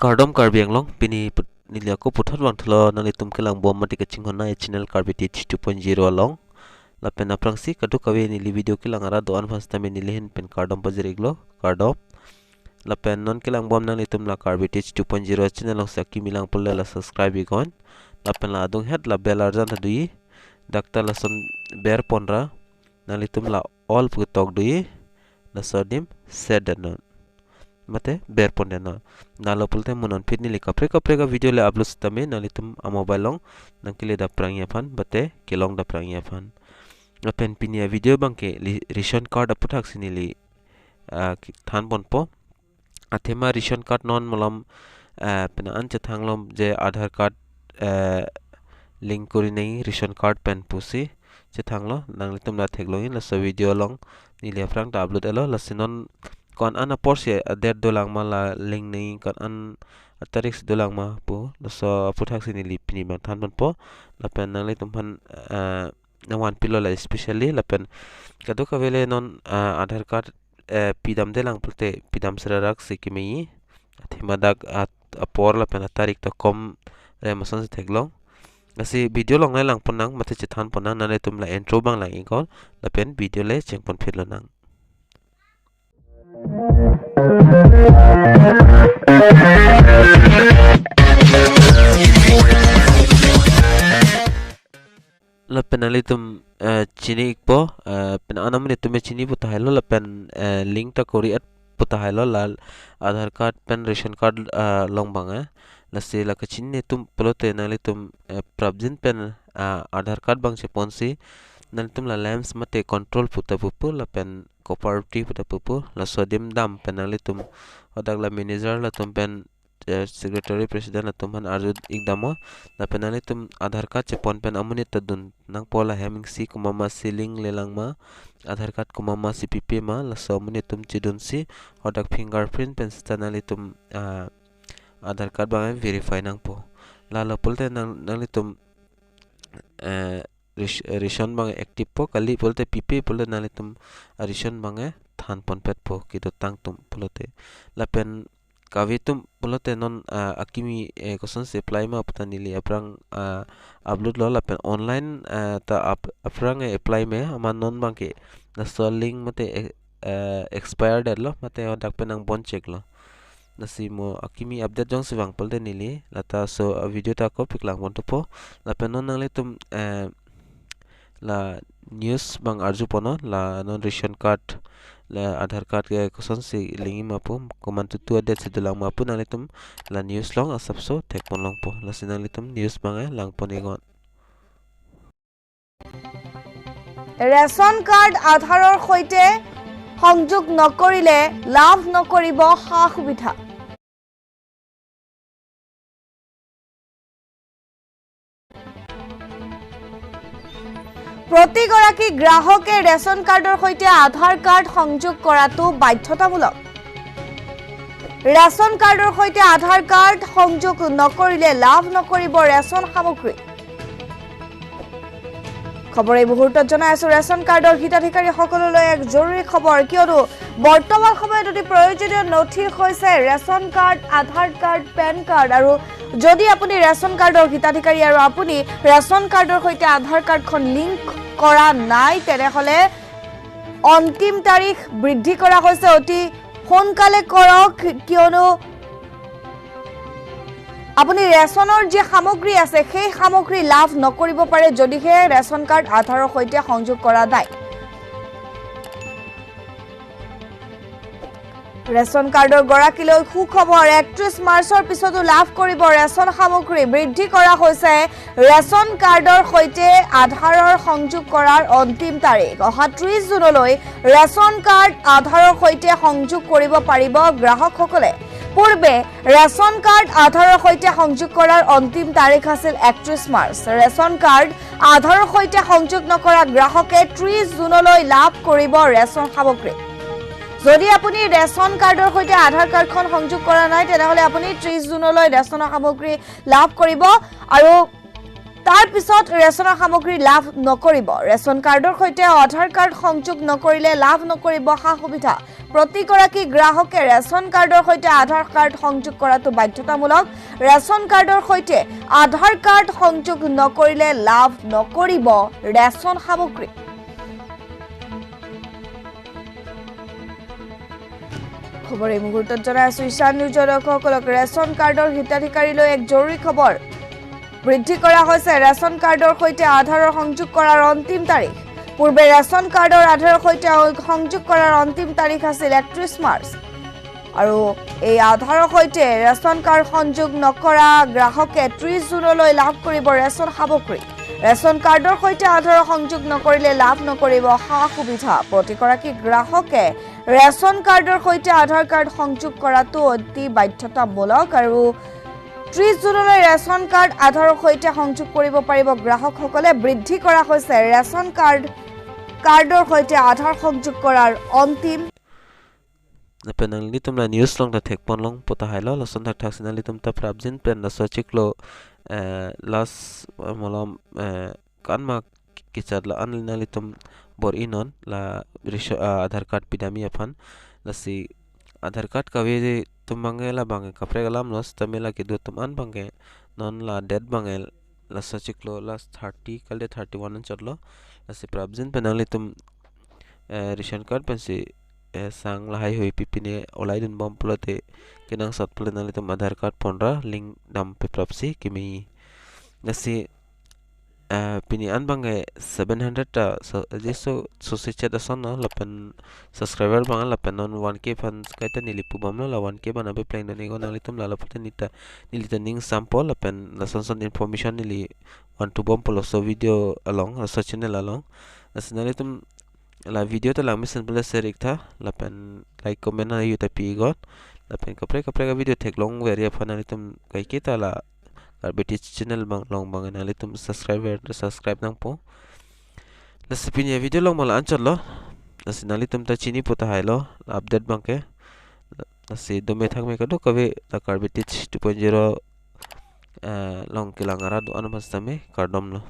Kardom karbianglong pini niliako puthot wangthlo nalitum kelang bom mati kaching honna channel karbiti 2.0 along lapen aprangsi kadu kawe nili video kelang ara doan fasta me nilihin pen kardom pajiriglo kardom lapen non kelang bom nalitum la karbiti 2.0 channel long sakki milang pulle la subscribe ikon lapen la adung head la bell arjan dui dakta la son ber ponra nalitum la all putok dui la sodim sedanon mate ber pondena nalo pulte monon pitni li kapre ka video le upload stame nalitum a mobile long nangkile da prangya fan bate kelong da prangya fan apen pinia video bangke ration card aputhak sinili than bonpo athema ration card non molam pena an chathanglom je aadhar card link kori nei ration card pen pusi chathanglo nanglitum la thekloin la so video long nili afrang da upload elo la sinon kon an porse der dolang mala link nei kon an tarix dolang ma pu so puthak sini lipni ma than bon po lapen nang le tumhan na wan pilo la especially lapen kadu ka vele non aadhar card pidam delang pulte pidam serarak sikimi thimadak apor lapen tarik to kom re masan se theklong asi video long lai lang ponang mate chithan ponang nale tum la intro bang lang ikol lapen video le chengpon phirlo nang lapen alitum chini ikpo pen anam ne tume chini putahilo lapen link ta kori at putahilo lal aadhar card pen ration card long banga lase la kachin ne tum pelote nalitum prabjin pen aadhar card bang se ponsi nalitum la lamps mate control putapupu lapen cooperative putapupu la sodim dam penalitum odak la manager la tum pen secretary president la tum han arjud ikdamo la penalitum aadhar card che pon pen amuni tadun nang pola heming si kumama ceiling lelang ma aadhar card kumama cpp ma la so amuni tum chidun si odak fingerprint pen stanalitum aadhar card bang verify nang po la pulte nalitum ration bang active po kali pulte pp pulte nalitum ration bang than pon pet po kido tang tum pulte lapen kavitum pulte non akimi kosan supply ma patanili aprang upload lo lapen online ta aprang apply me ama non bang ke na link mate expired lo mate odak penang bon check lo nasimo akimi update jong siwang pulte nili lata so video ta ko piklang bon to po lapen non nalitum la news bang arju pono la non ration card la aadhar card ke kosan si lingi mapu koman tu ada sedulang mapu nalitum la news long asap so tek pon long po la sinalitum news bang lang pon egon ration card aadharor khoite সংযোগ নকৰিলে লাভ নকৰিব হা সুবিধা প্ৰতিগৰাকী গ্ৰাহকে ration কাৰ্ডৰ সৈতে আধাৰ card সংযোগ কৰাটো বাধ্যতামূলক ৰেচন কাৰ্ডৰ সৈতে আধাৰ কাৰ্ড সংযোগ নকৰিলে লাভ নকৰিব ৰেচন সামগ্ৰী খবৰ এই মুহূৰ্তত জনাই আছো ৰেচন কাৰ্ডৰ হিতাধিকাৰী সকললৈ এক জৰুৰী খবৰ কিয়নো বৰ্তমান সময়ত অতি প্ৰয়োজনীয় নথি হৈছে ৰেচন কাৰ্ড আধাৰ কাৰ্ড পেন কাৰ্ড আৰু যদি আপুনি ৰেচন কাৰ্ডৰ হিতাধিকাৰী আৰু আপুনি ৰেচন কাৰ্ডৰ সৈতে আধাৰ কাৰ্ডখন লিংক কৰা নাই তেনেহলে অন্তিম তাৰিখ বৃদ্ধি কৰা হৈছে অতি সোনকালে কৰক কিয়নো আপুনি ৰেচনৰ যে সামগ্ৰী আছে সেই সামগ্ৰী লাভ নকৰিব পাৰে যদিহে ৰেচন কাৰ্ড আধাৰৰ সৈতে সংযোগ কৰা নাই ৰেচন কাৰ্ডৰ গৰাকীলৈ সুখবৰ 31 মাৰ্চৰ পিছতো লাভ কৰিব ৰেচন সামগ্ৰী বৃদ্ধি কৰা হৈছে ৰেচন কাৰ্ডৰ সৈতে আধাৰৰ সংযোগ কৰাৰ অন্তিম তাৰিখ অহা 30 জুনলৈ ৰেচন কাৰ্ড আধাৰৰ সৈতে সংযোগ কৰিব পাৰিব গ্ৰাহকসকলে পূৰ্বে ৰেচন কাৰ্ড আধাৰৰ সৈতে সংযোগ কৰাৰ অন্তিম তাৰিখ আছিল 31 মাৰ্চ ৰেচন কাৰ্ড আধাৰৰ সৈতে সংযোগ নকৰা গ্ৰাহকে 30 জুনলৈ লাভ কৰিব ৰেচন সামগ্ৰী যদি আপুনি ৰেচন কাৰ্ডৰ সৈতে আধাৰ কাৰ্ডখন সংযোগ কৰা নাই তেনেহলে আপুনি 30 জুনলৈ ৰেচন সামগ্ৰী লাভ কৰিব আৰু তাৰ পিছত ৰেচনৰ সামগ্ৰী লাভ নকৰিব ৰেচন কাৰ্ডৰ সৈতে আধাৰ কাৰ্ড সংযোগ নকৰিলে লাভ নকৰিব সা সুবিধা প্ৰতিগৰাকী গ্ৰাহকে ৰেচন কাৰ্ডৰ সৈতে আধাৰ কাৰ্ড সংযোগ কৰাটো বাধ্যতামূলক ৰেচন কাৰ্ডৰ সৈতে আধাৰ কাৰ্ড সংযোগ নকৰিলে লাভ নকৰিব ৰেচন সামগ্ৰী খবৰ এই মুহূৰ্তত জনাই আছো ঈশান নিউজৰ দৰ্শকসকলক ৰেচন কাৰ্ডৰ হিতাধিকাৰীলৈ এক জৰুৰী খবৰ বৃদ্ধি কৰা হৈছে ৰেচন কাৰ্ডৰ সৈতে আধাৰৰ সংযোগ কৰাৰ অন্তিম তাৰিখ পূৰ্বে ৰেচন কাৰ্ডৰ আধাৰৰ সৈতে সংযোগ কৰাৰ অন্তিম তাৰিখ আছিল 31 মাৰ্চ আৰু এই আধাৰৰ সৈতে ৰেচন কাৰ্ড সংযোগ নকৰা গ্ৰাহকে 30 জুনলৈ লাভ কৰিব ৰেচন সামগ্ৰী ৰেচন কাৰ্ডৰ সৈতে আধাৰৰ সংযোগ নকৰিলে লাভ নকৰিব সা সুবিধা প্ৰতিগৰাকী গ্ৰাহকে ৰেচন কাৰ্ডৰ সৈতে আধাৰ কাৰ্ড সংযোগ কৰাটো অতি বাধ্যতামূলক আৰু 30 জুনলৈ ৰেচন কাৰ্ড আধাৰৰ সৈতে সংযোগ কৰিব পাৰিব গ্ৰাহকসকলে বৃদ্ধি কৰা হৈছে ৰেচন কাৰ্ডৰ সৈতে আধাৰ সংযোগ কৰাৰ অন্তিম Penang litum la news long da thek pon long pota hailo la son thak sinal litum ta prabjin pen la so chiklo las molom kanma kichar la an litum bor inon la aadhar card pidami afan la si aadhar card ka we tum bange la bange kapre galam nos tamela ke do tum an bange non la dead bange la so chiklo las 30 kalde 31 an chotlo la si prabjin penang litum ration card pensi sang lahai hoi pipine olai dun bom plote kinang sat plen ali tum aadhar card ponra link dam pe prapsi kimi nasi pini an bange 700 ta jeso societe da son la pen subscriber bang la pen non 1k fans kaita nilipu bamlo la 1k bana be plan ni gon ali tum la pute nilita ning sample la pen la son information nili want to bom polo so video along so channel along nasinali tum la video ta lang misen bela serik tha la pen like comment na yuta pi gon la pen kapre ka video thek long very fana litum kai ke ta la arbeti channel bang long bang na litum subscribe nang po la sipinya video long mala anchal lo la sinali tum ta chini pota hailo update bang ke la si dome thak me ka do kabe ta arbeti 2.0 long kilangara do anmas tame kardom lo